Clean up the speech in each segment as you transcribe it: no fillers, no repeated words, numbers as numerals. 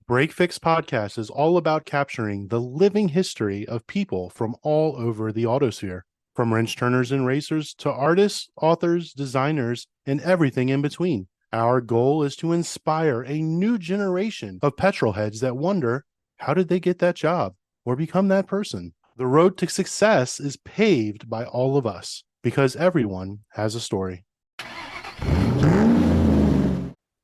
Break Fix Podcast is all about capturing the living history of people from all over the autosphere, from wrench turners and racers to artists, authors, designers, and everything in between. Our goal is to inspire a new generation of petrol heads that wonder, how did they get that job or become that person? The road to success is paved by all of us because everyone has a story.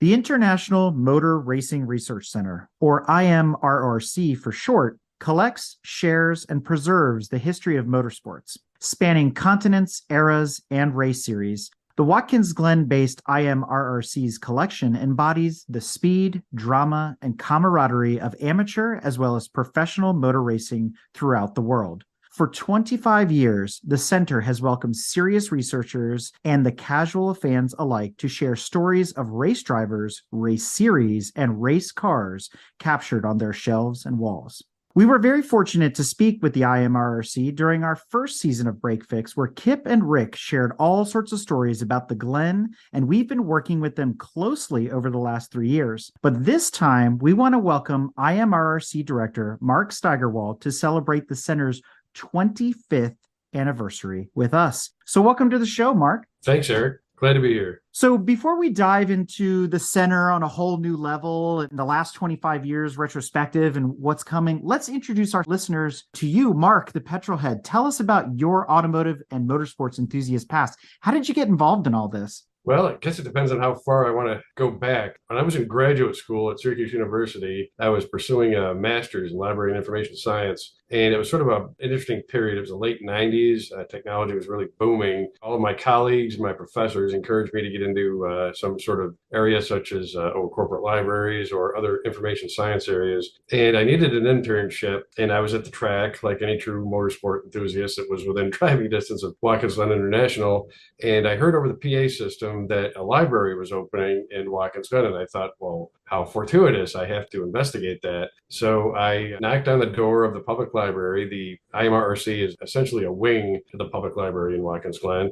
The International Motor Racing Research Center, or IMRRC for short, collects, shares, and preserves the history of motorsports, spanning continents, eras, and race series. The Watkins Glen-based IMRRC's collection embodies the speed, drama, and camaraderie of amateur as well as professional motor racing throughout the world. For 25 years, the center has welcomed serious researchers and the casual fans alike to share stories of race drivers, race series, and race cars captured on their shelves and walls. We were very fortunate to speak with the IMRRC during our first season of Break Fix, where Kip and Rick shared all sorts of stories about the Glen, and we've been working with them closely over the last 3 years. But this time, we want to welcome IMRRC Director Mark Steigerwald to celebrate the center's 25th anniversary with us. So welcome to the show, Mark. Thanks, Eric. Glad to be here. So before we dive into the center on a whole new level and the last 25 years retrospective and what's coming, let's introduce our listeners to you, Mark, the petrolhead. Tell us about your automotive and motorsports enthusiast past. How did you get involved in all this? Well, I guess it depends on how far I want to go back. When I was in graduate school at Syracuse University, I was pursuing a master's in library and information science. And it was sort of an interesting period. It was the late 90s. Technology was really booming. All of my colleagues and my professors encouraged me to get into some sort of area such as corporate libraries or other information science areas. And I needed an internship. And I was at the track, like any true motorsport enthusiast. It was within driving distance of Watkins Glen International. And I heard over the PA system that a library was opening in Watkins Glen. And I thought, well, how fortuitous. I have to investigate that. So I knocked on the door of the public library. The IMRRC is essentially a wing to the public library in Watkins Glen.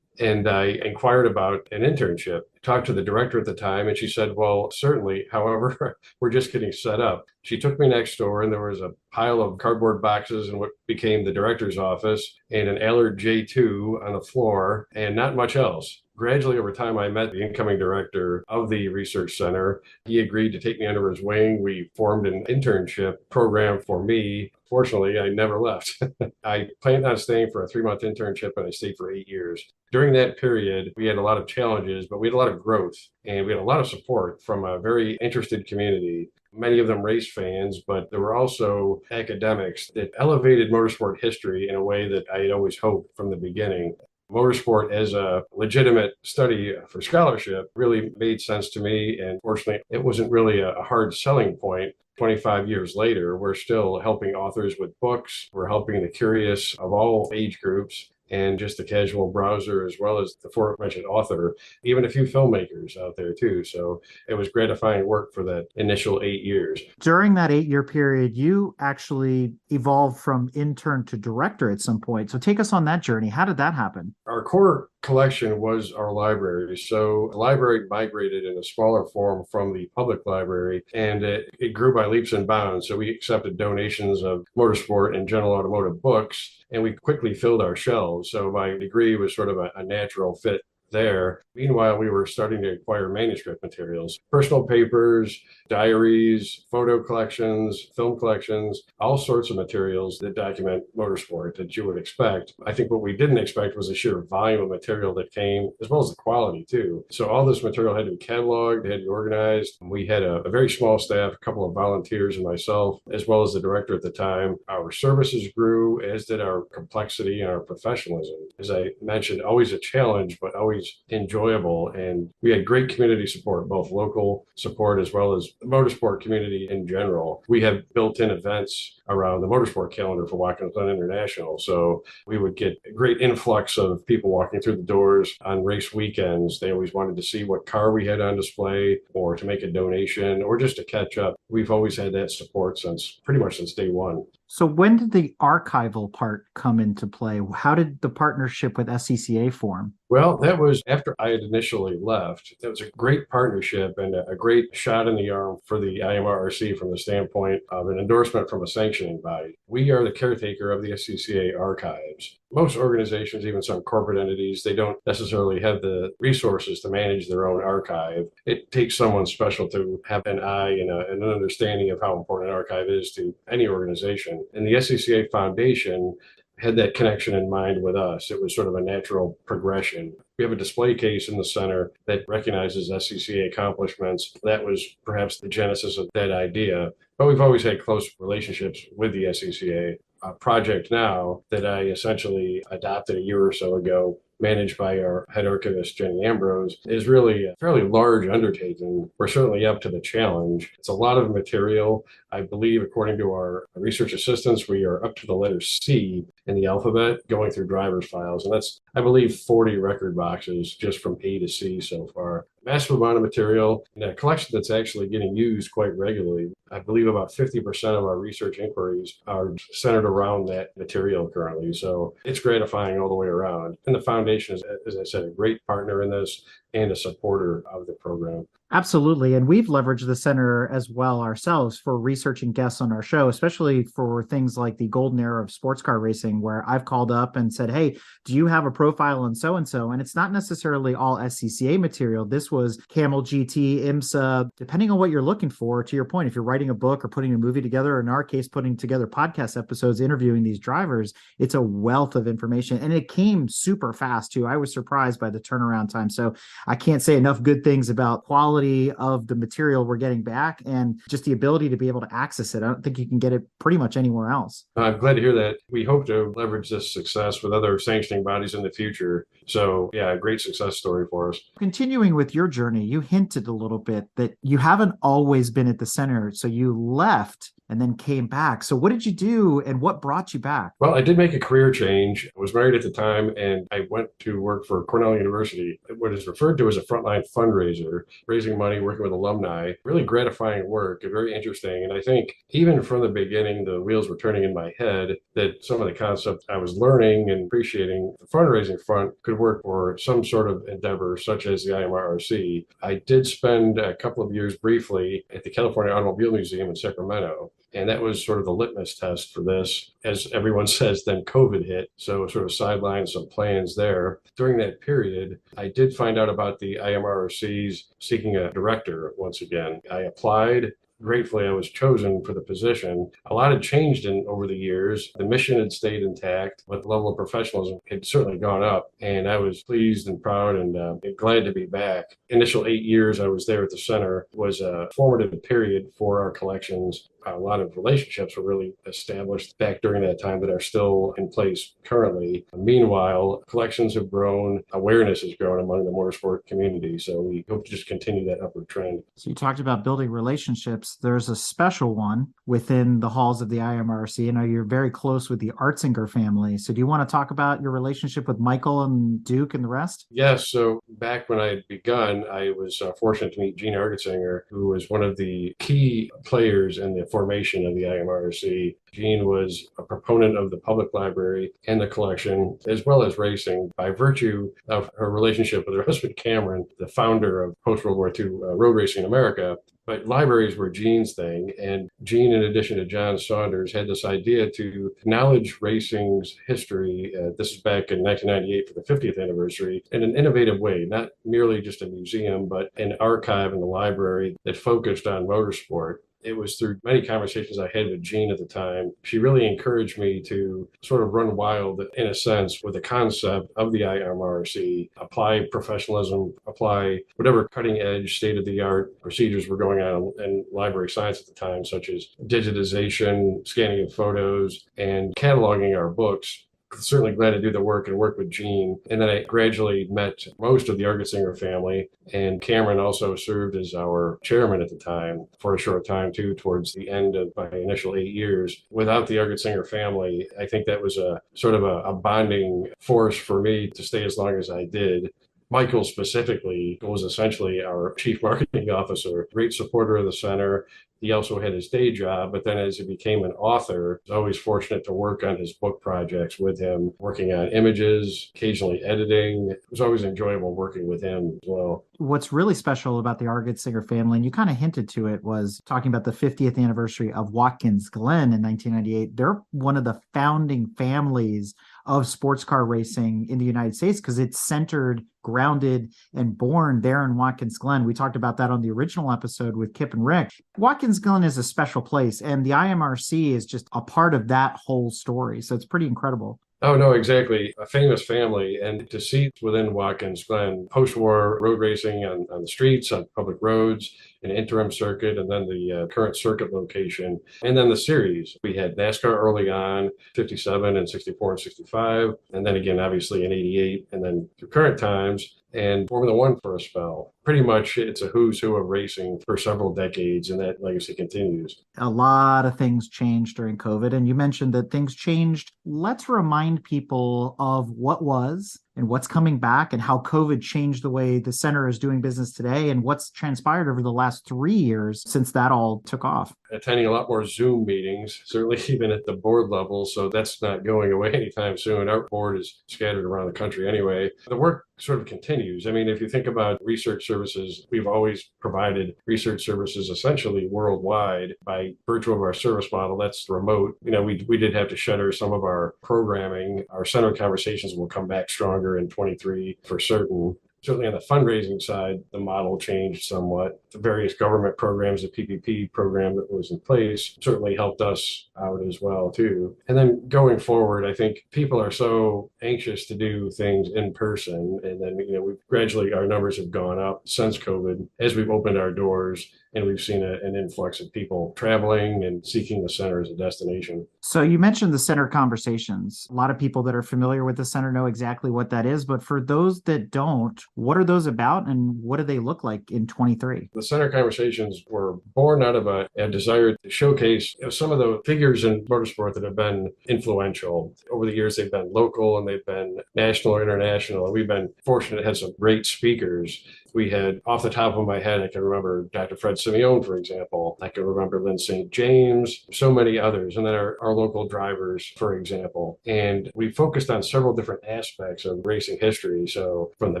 And I inquired about an internship. Talked to the director at the time, and she said, well, certainly. However, we're just getting set up. She took me next door, and there was a pile of cardboard boxes in what became the director's office and an Allard J2 on the floor and not much else. Gradually, over time, I met the incoming director of the research center. He agreed to take me under his wing. We formed an internship program for me. Fortunately, I never left. I planned on staying for a 3-month internship, and I stayed for 8 years. During that period, we had a lot of challenges, but we had a lot of growth, and we had a lot of support from a very interested community. Many of them race fans, but there were also academics that elevated motorsport history in a way that I had always hoped from the beginning. Motorsport as a legitimate study for scholarship really made sense to me. And fortunately, it wasn't really a hard selling point. 25 years later, we're still helping authors with books. We're helping the curious of all age groups and just the casual browser, as well as the aforementioned author, even a few filmmakers out there too. So it was gratifying work for that initial 8 years. During that 8-year period, you actually evolved from intern to director at some point. So take us on that journey. How did that happen? Our core collection was our library. So the library migrated in a smaller form from the public library, and it grew by leaps and bounds. So we accepted donations of motorsport and general automotive books, and we quickly filled our shelves. So my degree was sort of a natural fit there. Meanwhile, we were starting to acquire manuscript materials, personal papers, diaries, photo collections, film collections, all sorts of materials that document motorsport that you would expect. I think what we didn't expect was the sheer volume of material that came, as well as the quality too. So all this material had to be cataloged, had to be organized. We had a very small staff, a couple of volunteers and myself, as well as the director at the time. Our services grew, as did our complexity and our professionalism. As I mentioned, always a challenge, but always enjoyable. And we had great community support, both local support as well as the motorsport community in general. We have built-in events around the motorsport calendar for Watkins Glen International. So we would get a great influx of people walking through the doors on race weekends. They always wanted to see what car we had on display or to make a donation or just to catch up. We've always had that support since pretty much since day one. So when did the archival part come into play? How did the partnership with SCCA form? Well, that was after I had initially left. That was a great partnership and a great shot in the arm for the IMRRC from the standpoint of an endorsement from a sanctioning body. We are the caretaker of the SCCA archives. Most organizations, even some corporate entities, they don't necessarily have the resources to manage their own archive. It takes someone special to have an eye and an understanding of how important an archive is to any organization. And the SCCA Foundation had that connection in mind with us. It was sort of a natural progression. We have a display case in the center that recognizes SCCA accomplishments. That was perhaps the genesis of that idea. But we've always had close relationships with the SCCA. A project now that I essentially adopted a year or so ago, managed by our head archivist, Jenny Ambrose, is really a fairly large undertaking. We're certainly up to the challenge. It's a lot of material. I believe, according to our research assistants, we are up to the letter C in the alphabet going through driver's files. And that's, I believe, 40 record boxes just from A to C so far. Massive amount of material and a collection that's actually getting used quite regularly. I believe about 50% of our research inquiries are centered around that material currently. So it's gratifying all the way around. And the foundation is, as I said, a great partner in this and a supporter of the program. Absolutely. And we've leveraged the center as well ourselves for researching guests on our show, especially for things like the golden era of sports car racing, where I've called up and said, hey, do you have a profile on so-and-so? And it's not necessarily all SCCA material. This was Camel GT, IMSA, depending on what you're looking for. To your point, if you're writing a book or putting a movie together, or in our case, putting together podcast episodes, interviewing these drivers, it's a wealth of information. And it came super fast too. I was surprised by the turnaround time. So I can't say enough good things about quality of the material we're getting back and just the ability to be able to access it. I don't think you can get it pretty much anywhere else. I'm glad to hear that. We hope to leverage this success with other sanctioning bodies in the future. So yeah, a great success story for us. Continuing with your journey, you hinted a little bit that you haven't always been at the center. So you left and then came back. So what did you do and what brought you back? Well, I did make a career change. I was married at the time and I went to work for Cornell University, what is referred to as a frontline fundraiser, raising money, working with alumni. Really gratifying work, very interesting. And I think even from the beginning, the wheels were turning in my head that some of the concepts I was learning and appreciating the fundraising front could work for some sort of endeavor such as the IMRRC. I did spend a couple of years briefly at the California Automobile Museum in Sacramento. And that was sort of the litmus test for this. As everyone says, then COVID hit. So sort of sidelined some plans there. During that period, I did find out about the IMRRC's seeking a director once again. I applied. Gratefully, I was chosen for the position. A lot had changed over the years. The mission had stayed intact, but the level of professionalism had certainly gone up. And I was pleased and proud and glad to be back. Initial 8 years I was there at the center was a formative period for our collections. A lot of relationships were really established back during that time that are still in place currently. Meanwhile, collections have grown, awareness has grown among the motorsport community. So we hope to just continue that upward trend. So you talked about building relationships. There's a special one within the halls of the IMRC. I know you're very close with the Artzinger family. So do you want to talk about your relationship with Michael and Duke and the rest? Yes. So back when I had begun, I was fortunate to meet Gene Artzinger, who was one of the key players in the formation of the IMRRC. Jean was a proponent of the public library and the collection, as well as racing, by virtue of her relationship with her husband, Cameron, the founder of post-World War II road racing in America. But libraries were Gene's thing. And Gene, in addition to John Saunders, had this idea to acknowledge racing's history. This is back in 1998 for the 50th anniversary in an innovative way, not merely just a museum, but an archive in the library that focused on motorsport. It was through many conversations I had with Jean at the time. She really encouraged me to sort of run wild, in a sense, with the concept of the IMRRC, apply professionalism, apply whatever cutting edge, state of the art procedures were going on in library science at the time, such as digitization, scanning of photos, and cataloging our books. Certainly glad to do the work and work with Gene. And then I gradually met most of the Argesinger family. And Cameron also served as our chairman at the time for a short time too, towards the end of my initial 8 years. Without the Argesinger family, I think that was a sort of a bonding force for me to stay as long as I did. Michael specifically was essentially our chief marketing officer, great supporter of the center. He also had his day job, but then as he became an author, I was always fortunate to work on his book projects with him, working on images, occasionally editing. It was always enjoyable working with him as well. What's really special about the Argett-Singer family, and you kind of hinted to it, was talking about the 50th anniversary of Watkins Glen in 1998. They're one of the founding families of sports car racing in the United States because it's centered, grounded, and born there in Watkins Glen. We talked about that on the original episode with Kip and Rick. Watkins Glen is a special place, and the IMRC is just a part of that whole story. So it's pretty incredible. Oh, no, exactly. A famous family. And to see within Watkins Glen, post-war road racing on the streets, on public roads, an interim circuit, and then the current circuit location. And then the series. We had NASCAR early on, 57 and 64 and 65. And then again, obviously in 88, and then through current times, and Formula One for a spell. Pretty much it's a who's who of racing for several decades, and that legacy continues. A lot of things changed during COVID, and you mentioned that things changed. Let's remind people of what was and what's coming back and how COVID changed the way the center is doing business today and what's transpired over the last 3 years since that all took off. Attending a lot more Zoom meetings, certainly even at the board level. So that's not going away anytime soon. Our board is scattered around the country anyway. The work sort of continues. I mean, if you think about research services, we've always provided research services essentially worldwide by virtue of our service model. That's remote. You know, we did have to shutter some of our programming. Our center conversations will come back stronger in 23 for certain. Certainly on the fundraising side, the model changed somewhat. The various government programs, the PPP program that was in place, certainly helped us out as well, too. And then going forward, I think people are so anxious to do things in person. And then, we've gradually, our numbers have gone up since COVID as we've opened our doors. And we've seen an influx of people traveling and seeking the center as a destination. So you mentioned the center conversations. A lot of people that are familiar with the center know exactly what that is. But for those that don't, what are those about and what do they look like in 23? The center conversations were born out of a desire to showcase some of the figures in motorsport that have been influential. Over the years, they've been local and they've been national or international. And we've been fortunate to have some great speakers. We had, off the top of my head, I can remember Dr. Fred Simeone, for example. I can remember Lynn St. James, so many others. And then our local drivers, for example. And we focused on several different aspects of racing history. So from the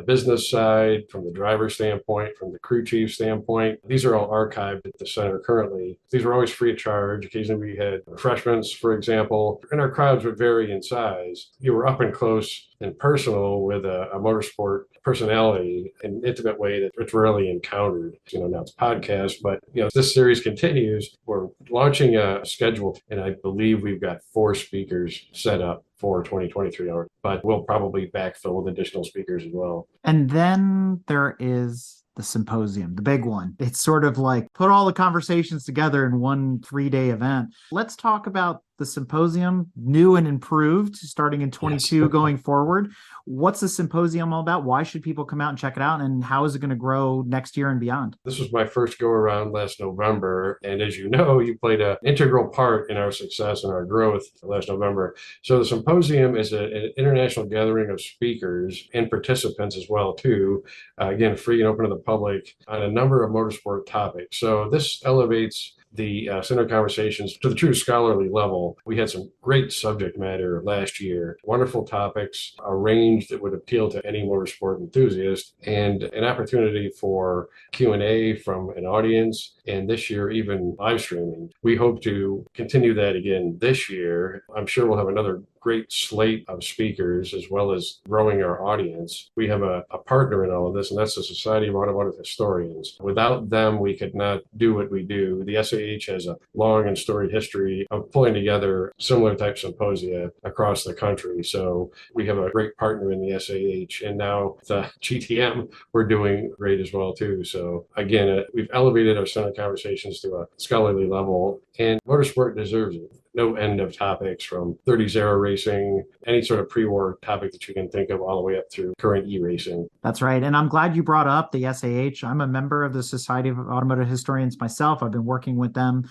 business side, from the driver standpoint, from the crew chief standpoint, these are all archived at the center currently. These were always free of charge. Occasionally we had refreshments, for example. And our crowds would vary in size. You were up and close and personal with a motorsport personality in an intimate way that it's rarely encountered. Now it's podcast, but this series continues. We're launching a schedule, and I believe we've got 4 speakers set up for 2023, but we'll probably backfill with additional speakers as well. And then there is the symposium, the big one. It's sort of like put all the conversations together in one 3-day event. Let's talk about the symposium, new and improved, starting in 22 Yes. going forward. What's the symposium all about? Why should people come out and check it out? And how is it going to grow next year and beyond? This was my first go around last November. And as you know, you played an integral part in our success and our growth last November. So the symposium is an international gathering of speakers and participants as well, too. Again, free and open to the public on a number of motorsport topics. So this elevates the center conversations to the true scholarly level. We had some great subject matter last year, wonderful topics, a range that would appeal to any motorsport enthusiast, and an opportunity for Q&A from an audience, and this year even live streaming. We hope to continue that again this year. I'm sure we'll have another great slate of speakers as well as growing our audience. We have a partner in all of this, and that's the Society of Automotive Historians. Without them, we could not do what we do. The SAH has a long and storied history of pulling together similar type symposia across the country. So we have a great partner in the SAH, and now the GTM, we're doing great as well too. So again, we've elevated our center conversations to a scholarly level, and motorsport deserves it. no end of topics from 30s era racing, any sort of pre-war topic that you can think of, all the way up through current e-racing. That's right. And I'm glad you brought up the SAH. I'm a member of the Society of Automotive Historians myself. I've been working with them,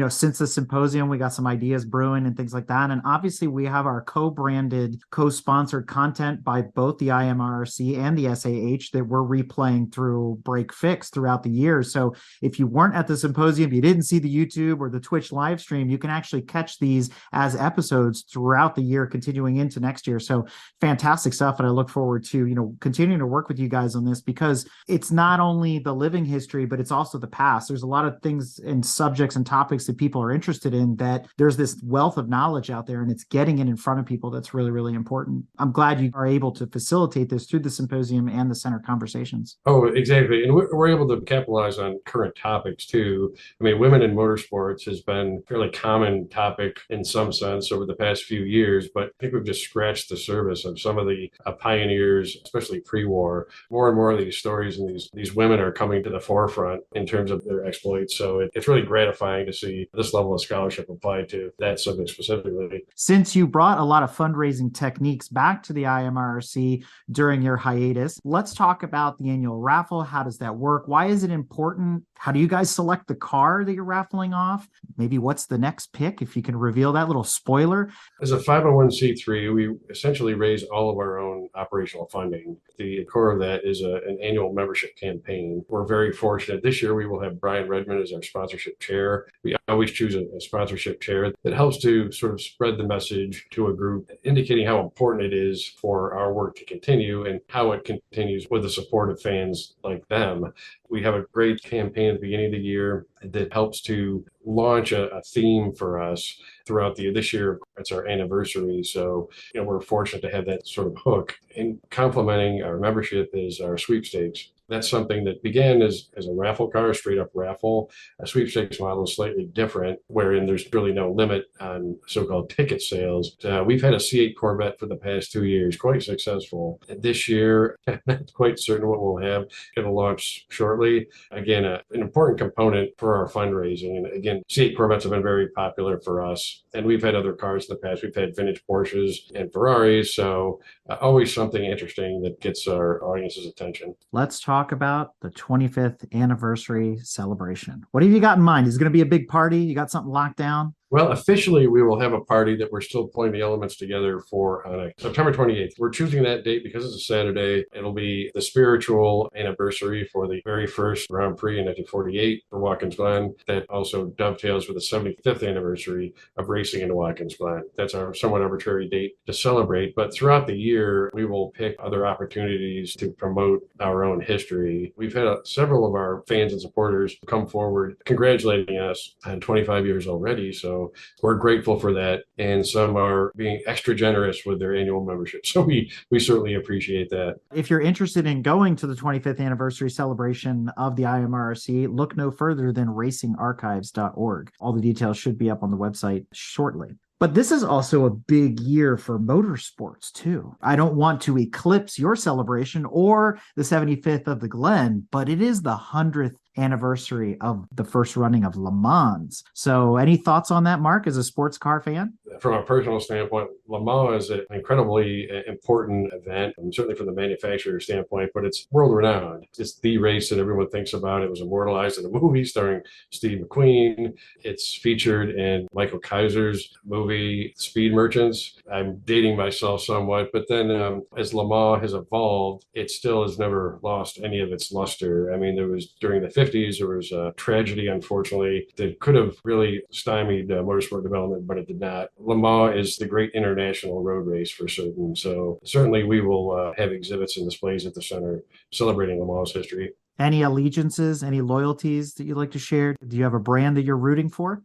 since the symposium. We got some ideas brewing and things like that. And obviously we have our co-branded, co-sponsored content by both the IMRRC and the SAH that we're replaying through Break Fix throughout the year. So if you weren't at the symposium, you didn't see the YouTube or the Twitch live stream, you can actually catch these as episodes throughout the year, continuing into next year. So fantastic stuff. And I look forward to, continuing to work with you guys on this, because it's not only the living history, but it's also the past. There's a lot of things and subjects and topics that people are interested in, that there's this wealth of knowledge out there, and it's getting it in front of people. That's really, really important. I'm glad you are able to facilitate this through the symposium and the center conversations. Oh, exactly. And we're able to capitalize on current topics too. I mean, women in motorsports has been a fairly common topic in some sense over the past few years, but I think we've just scratched the surface of some of the pioneers, especially pre-war. More and more of these stories and these women are coming to the forefront in terms of their exploits. So it's really gratifying to see this level of scholarship applied to that subject specifically. Since you brought a lot of fundraising techniques back to the IMRRC during your hiatus, let's talk about the annual raffle. How does that work? Why is it important? How do you guys select the car that you're raffling off? Maybe what's the next pick, if you can reveal that little spoiler? As a 501c3, we essentially raise all of our own operational funding. The core of that is an annual membership campaign. We're very fortunate. This year, we will have Brian Redmond as our sponsorship chair. We always choose a sponsorship chair that helps to sort of spread the message to a group, indicating how important it is for our work to continue and how it continues with the support of fans like them. We have a great campaign at the beginning of the year that helps to launch a theme for us throughout the year. This year, it's our anniversary. So, we're fortunate to have that sort of hook. And complementing our membership is our sweepstakes. That's something that began as a raffle car, a straight up raffle. A sweepstakes model is slightly different, wherein there's really no limit on so-called ticket sales. We've had a C8 Corvette for the past 2 years, quite successful. And this year, I'm not quite certain what we'll have. It'll launch shortly. Again, an important component for our fundraising. And again, C8 Corvettes have been very popular for us. And we've had other cars in the past. We've had vintage Porsches and Ferraris. So always something interesting that gets our audience's attention. Let's talk about the 25th anniversary celebration. What have you got in mind? Is it going to be a big party? You got something locked down? Well, officially, we will have a party that we're still pulling the elements together for on September 28th. We're choosing that date because it's a Saturday. It'll be the spiritual anniversary for the very first Grand Prix in 1948 for Watkins Glen. That also dovetails with the 75th anniversary of racing in Watkins Glen. That's our somewhat arbitrary date to celebrate. But throughout the year, we will pick other opportunities to promote our own history. We've had several of our fans and supporters come forward congratulating us on 25 years already. So we're grateful for that. And some are being extra generous with their annual membership. So we certainly appreciate that. If you're interested in going to the 25th anniversary celebration of the IMRRC, look no further than racingarchives.org. All the details should be up on the website shortly. But this is also a big year for motorsports, too. I don't want to eclipse your celebration or the 75th of the Glen, but it is the 100th anniversary of the first running of Le Mans. So any thoughts on that, Mark, as a sports car fan? From a personal standpoint, Le Mans is an incredibly important event, and certainly from the manufacturer standpoint, but it's world-renowned. It's the race that everyone thinks about. It was immortalized in a movie starring Steve McQueen. It's featured in Michael Kaiser's movie Speed Merchants. I'm dating myself somewhat, but then as Le Mans has evolved, it still has never lost any of its luster. I mean, there was during the 50s, there was a tragedy, unfortunately, that could have really stymied motorsport development, but it did not. Le Mans is the great international road race for certain. So certainly we will have exhibits and displays at the center celebrating Le Mans history. Any allegiances, any loyalties that you'd like to share? Do you have a brand that you're rooting for?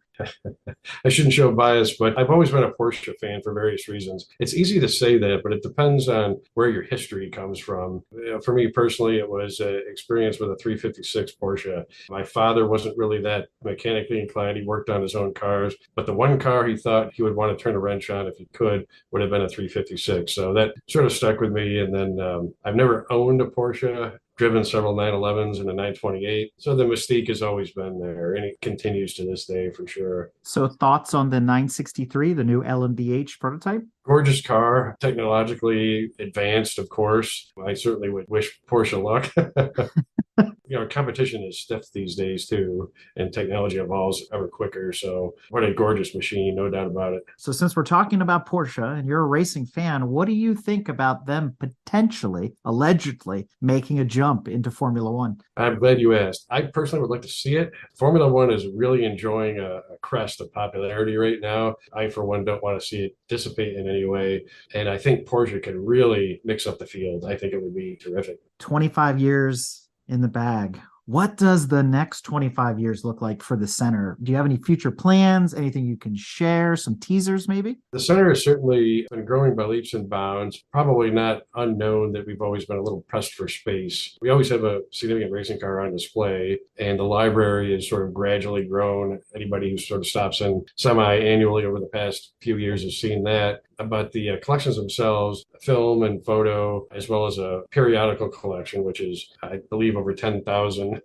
I shouldn't show bias, but I've always been a Porsche fan for various reasons. It's easy to say that, but it depends on where your history comes from. For me personally, it was an experience with a 356 Porsche. My father wasn't really that mechanically inclined. He worked on his own cars, but the one car he thought he would want to turn a wrench on if he could would have been a 356. So that sort of stuck with me. And then I've never owned a Porsche. Driven several 911s and a 928. So the mystique has always been there, and it continues to this day for sure. sure. So thoughts on the 963, the new LMDH prototype? Gorgeous car, technologically advanced, of course. I certainly would wish Porsche luck. Competition is stiff these days too, and technology evolves ever quicker. So, what a gorgeous machine, no doubt about it. So since we're talking about Porsche and you're a racing fan, what do you think about them potentially, allegedly, making a jump into Formula One? I'm glad you asked. I personally would like to see it. Formula One is really enjoying a crest of popularity right now. I, for one, don't want to see it dissipate in any way. And I think Porsche could really mix up the field. I think it would be terrific. 25 years in the bag. What does the next 25 years look like for the center? Do you have any future plans? Anything you can share? Some teasers, maybe? The center has certainly been growing by leaps and bounds. Probably not unknown that we've always been a little pressed for space. We always have a significant racing car on display, and the library has sort of gradually grown. Anybody who sort of stops in semi-annually over the past few years has seen that. But the collections themselves, film and photo, as well as a periodical collection, which is, I believe, over 10,000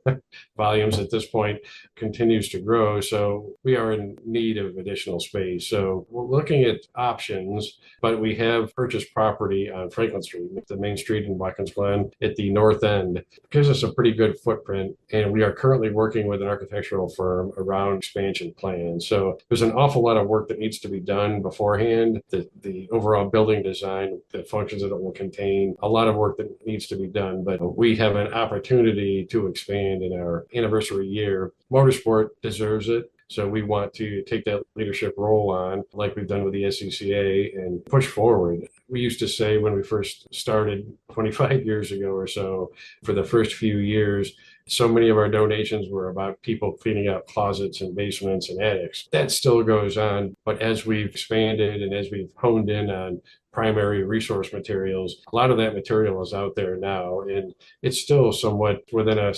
volumes at this point, continues to grow. So we are in need of additional space. So we're looking at options, but we have purchased property on Franklin Street, the main street in Watkins Glen at the north end. It gives us a pretty good footprint, and we are currently working with an architectural firm around expansion plans. So there's an awful lot of work that needs to be done beforehand. The overall building design, the functions that it will contain, a lot of work that needs to be done, but we have an opportunity to expand in our anniversary year. Motorsport deserves it. So we want to take that leadership role on, like we've done with the SCCA, and push forward. We used to say when we first started 25 years ago or so, for the first few years, so many of our donations were about people cleaning out closets and basements and attics. That still goes on, but as we've expanded and as we've honed in on primary resource materials, a lot of that material is out there now, and it's still somewhat within a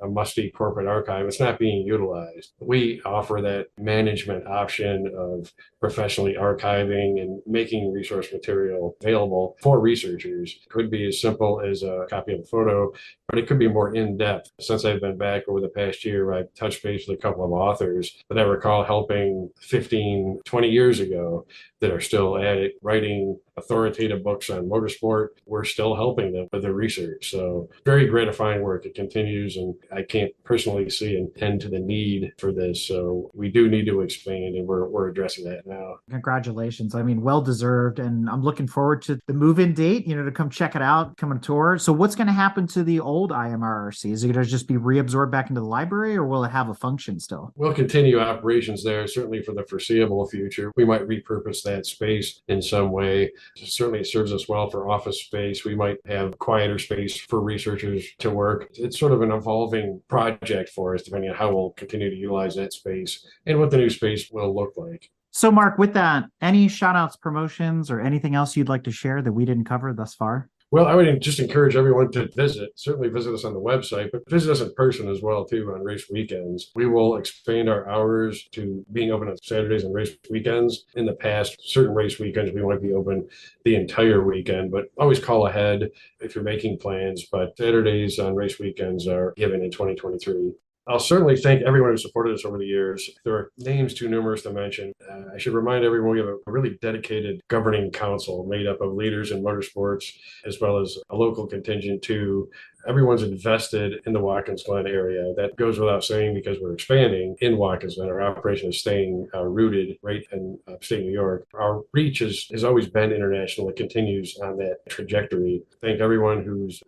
musty corporate archive. It's not being utilized. We offer that management option of professionally archiving and making resource material available for researchers. It could be as simple as a copy of a photo, but it could be more in-depth. Since I've been back over the past year, I've touched base with a couple of authors that I recall helping 15, 20 years ago that are still at it, writing authoritative books on motorsport. We're still helping them with their research. So very gratifying work. It continues, and I can't personally see an end to the need for this. So we do need to expand, and we're addressing that now. Congratulations. I mean, well deserved. And I'm looking forward to the move-in date, to come check it out, come on tour. So what's going to happen to the old IMRRC? Is it going to just be reabsorbed back into the library, or will it have a function still? We'll continue operations there, certainly for the foreseeable future. We might repurpose that space in some way. Certainly it serves us well for office space. We might have quieter space for researchers to work. It's sort of an evolving project for us, depending on how we'll continue to utilize that space and what the new space will look like. So Mark, with that, any shout outs, promotions, or anything else you'd like to share that we didn't cover thus far? Well, I would just encourage everyone to certainly visit us on the website, but visit us in person as well, too, on race weekends. We will expand our hours to being open on Saturdays and race weekends. In the past, certain race weekends, we might be open the entire weekend, but always call ahead if you're making plans. But Saturdays on race weekends are given in 2023. I'll certainly thank everyone who supported us over the years. There are names too numerous to mention. I should remind everyone we have a really dedicated governing council made up of leaders in motorsports, as well as a local contingent too. Everyone's invested in the Watkins Glen area. That goes without saying because we're expanding in Watkins Glen. Our operation is staying rooted right in upstate New York. Our reach has always been international. It continues on that trajectory. Thank everyone who's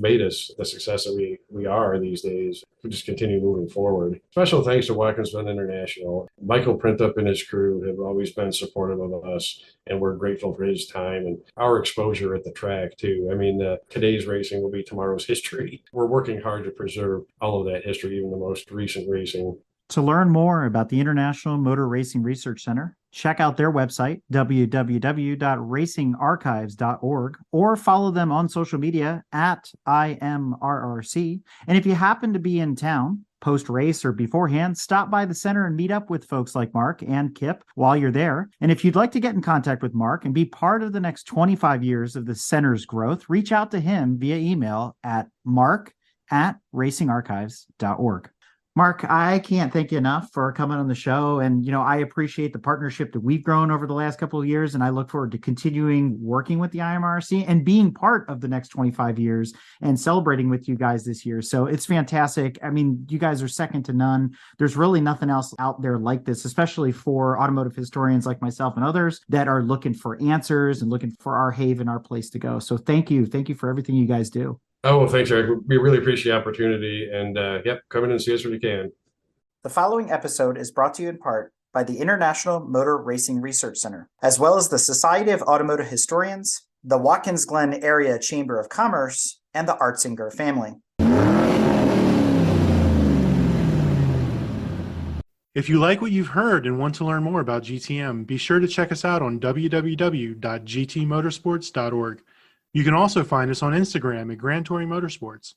made us the success that we are these days. We just continue moving forward. Special thanks to Watkins Glen International. Michael Printup and his crew have always been supportive of us, and we're grateful for his time and our exposure at the track too. I mean, today's racing will be tomorrow's history. We're working hard to preserve all of that history, even the most recent racing. To learn more about the International Motor Racing Research Center, check out their website, www.racingarchives.org, or follow them on social media at IMRRC. And if you happen to be in town, post-race or beforehand, stop by the center and meet up with folks like Mark and Kip while you're there. And if you'd like to get in contact with Mark and be part of the next 25 years of the center's growth, reach out to him via email at mark@racingarchives.org. Mark, I can't thank you enough for coming on the show. And, I appreciate the partnership that we've grown over the last couple of years. And I look forward to continuing working with the IMRRC and being part of the next 25 years and celebrating with you guys this year. So it's fantastic. I mean, you guys are second to none. There's really nothing else out there like this, especially for automotive historians like myself and others that are looking for answers and looking for our haven, our place to go. So thank you. Thank you for everything you guys do. Oh, well, thanks, Eric. We really appreciate the opportunity. And yep, come in and see us when you can. The following episode is brought to you in part by the International Motor Racing Research Center, as well as the Society of Automotive Historians, the Watkins Glen Area Chamber of Commerce, and the Artsinger family. If you like what you've heard and want to learn more about GTM, be sure to check us out on www.gtmotorsports.org. You can also find us on Instagram at Grand Touring Motorsports.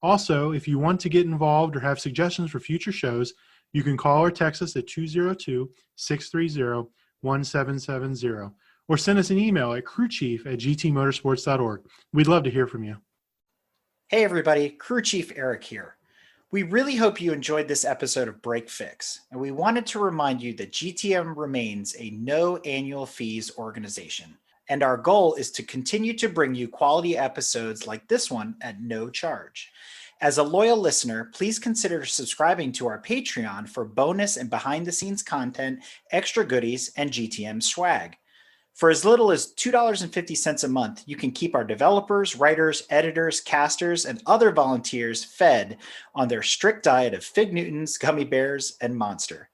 Also, if you want to get involved or have suggestions for future shows, you can call or text us at 202-630-1770 or send us an email at crewchief@gtmotorsports.org. We'd love to hear from you. Hey everybody, Crew Chief Eric here. We really hope you enjoyed this episode of Break Fix, and we wanted to remind you that GTM remains a no annual fees organization. And our goal is to continue to bring you quality episodes like this one at no charge. As a loyal listener, please consider subscribing to our Patreon for bonus and behind-the-scenes content, extra goodies, and GTM swag. For as little as $2.50 a month, you can keep our developers, writers, editors, casters, and other volunteers fed on their strict diet of Fig Newtons, gummy bears, and Monster.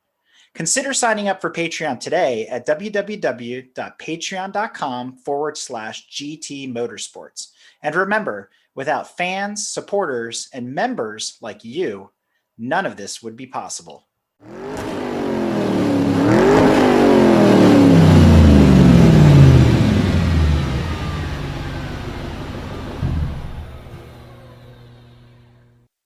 Consider signing up for Patreon today at www.patreon.com/GT Motorsports. And remember, without fans, supporters, and members like you, none of this would be possible.